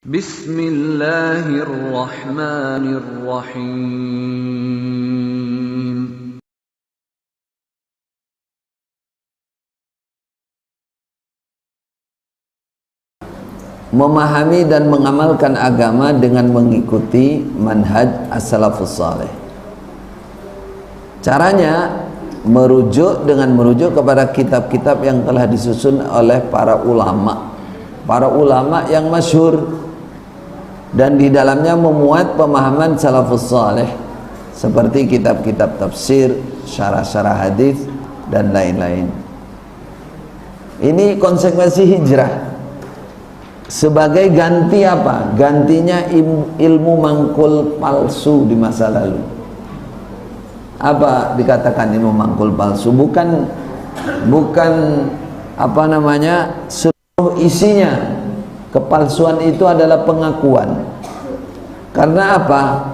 Bismillahirrahmanirrahim. Memahami dan mengamalkan agama dengan mengikuti manhaj as-salafus saleh. Caranya merujuk kepada kitab-kitab yang telah disusun oleh para ulama yang masyhur, dan di dalamnya memuat pemahaman salafus saleh seperti kitab-kitab tafsir, syarah-syarah hadis dan lain-lain. Ini konsekuensi hijrah. Sebagai ganti apa? Gantinya ilmu mangkul palsu di masa lalu. Apa dikatakan ilmu mangkul palsu? Bukan seluruh isinya. Kepalsuan itu adalah pengakuan. Karena apa?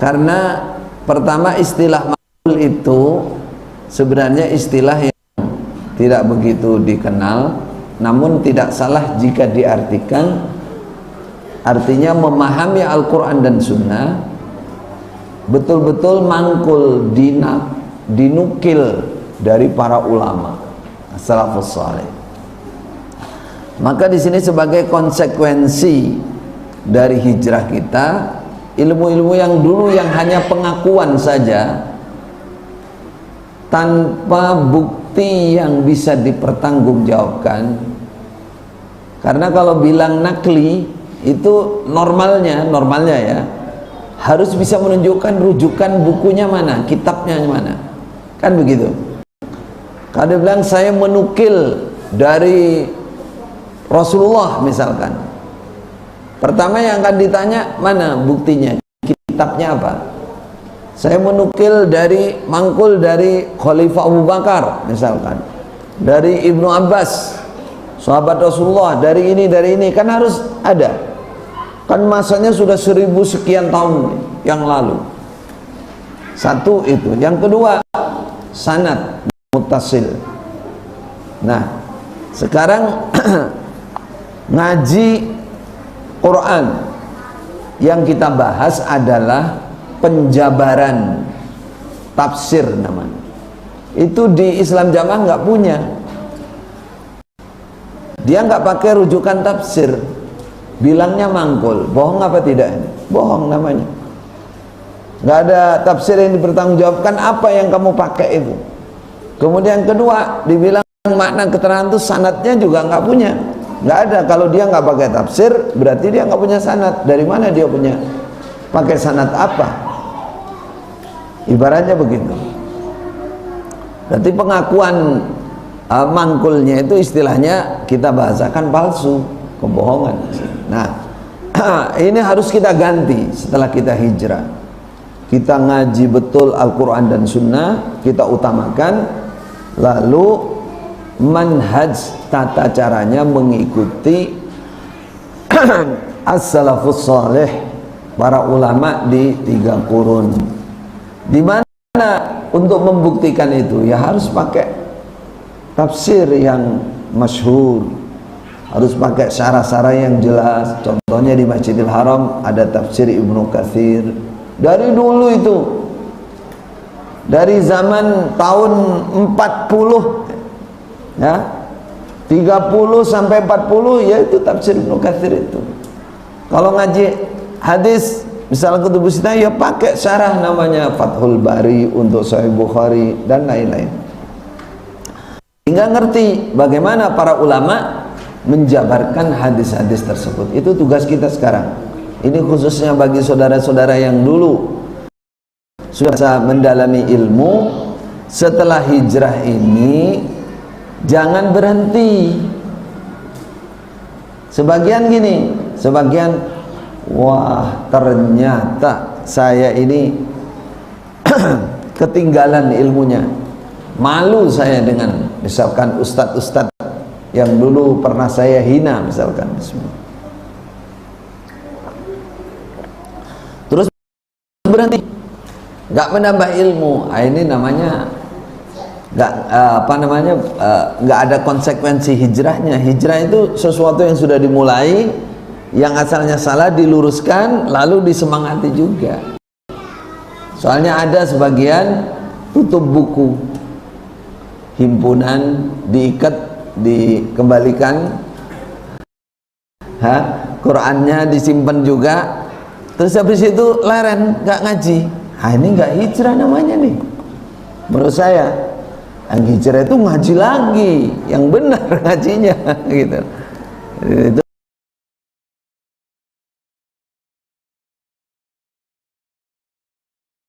Karena pertama, istilah mangkul itu sebenarnya istilah yang tidak begitu dikenal, namun tidak salah jika diartikan artinya memahami Al-Quran dan Sunnah, betul-betul mangkul, dinukil dari para ulama salafus saleh. Maka di sini sebagai konsekuensi dari hijrah kita, ilmu-ilmu yang dulu yang hanya pengakuan saja tanpa bukti yang bisa dipertanggungjawabkan. Karena kalau bilang nakli itu normalnya ya harus bisa menunjukkan rujukan bukunya mana, kitabnya mana, kan begitu. Kalau dia bilang saya menukil dari Rasulullah misalkan, pertama yang akan ditanya mana buktinya, kitabnya apa. Saya menukil mangkul dari Khalifah Abu Bakar misalkan, dari Ibnu Abbas sahabat Rasulullah, dari ini kan harus ada, kan masanya sudah 1000 sekian tahun yang lalu. Satu itu. Yang kedua, sanad muttasil. Nah sekarang ngaji Quran yang kita bahas adalah penjabaran tafsir namanya. Itu di Islam Jamaah nggak punya. Dia nggak pakai rujukan tafsir, bilangnya mangkul. Bohong apa tidak ini? Bohong namanya. Nggak ada tafsir yang dipertanggungjawabkan apa yang kamu pakai itu. Kemudian kedua, dibilang makna keterangan itu sanadnya juga nggak punya. Nggak ada. Kalau dia nggak pakai tafsir, berarti dia nggak punya sanad. Dari mana dia punya? Pakai sanad apa? Ibaratnya begitu. Berarti pengakuan mangkulnya itu istilahnya kita bahasakan palsu, kebohongan. Nah ini harus kita ganti setelah kita hijrah. Kita ngaji betul Al-Quran dan Sunnah, kita utamakan, lalu manhaj tata caranya mengikuti as-salafus saleh, para ulama di 3 kurun. Di mana untuk membuktikan itu ya harus pakai tafsir yang masyhur, harus pakai syarah-syarah yang jelas. Contohnya di Masjidil Haram ada tafsir Ibnu Katsir dari dulu itu, dari zaman tahun 40 ya, 30 sampai 40 yaitu tafsir Ibnu Katsir itu. Kalau ngaji hadis misalnya Kutubus Sittah ya pakai syarah namanya Fathul Bari untuk Sahih Bukhari dan lain-lain, hingga ngerti bagaimana para ulama menjabarkan hadis-hadis tersebut. Itu tugas kita sekarang. Ini khususnya bagi saudara-saudara yang dulu sudah mendalami ilmu. Setelah hijrah ini jangan berhenti. Sebagian gini, wah ternyata saya ini ketinggalan ilmunya, malu saya dengan misalkan ustadz-ustadz yang dulu pernah saya hina misalkan. Terus berhenti, nggak menambah ilmu. Ini namanya nggak ada konsekuensi hijrahnya. Hijrah itu sesuatu yang sudah dimulai, yang asalnya salah diluruskan lalu disemangati juga. Soalnya ada sebagian tutup buku himpunan, diikat, dikembalikan, Qurannya disimpan juga, terus habis itu leren, nggak ngaji. Ini nggak hijrah namanya nih menurut saya. Yang hijrah itu ngaji lagi, yang benar ngajinya gitu. Itu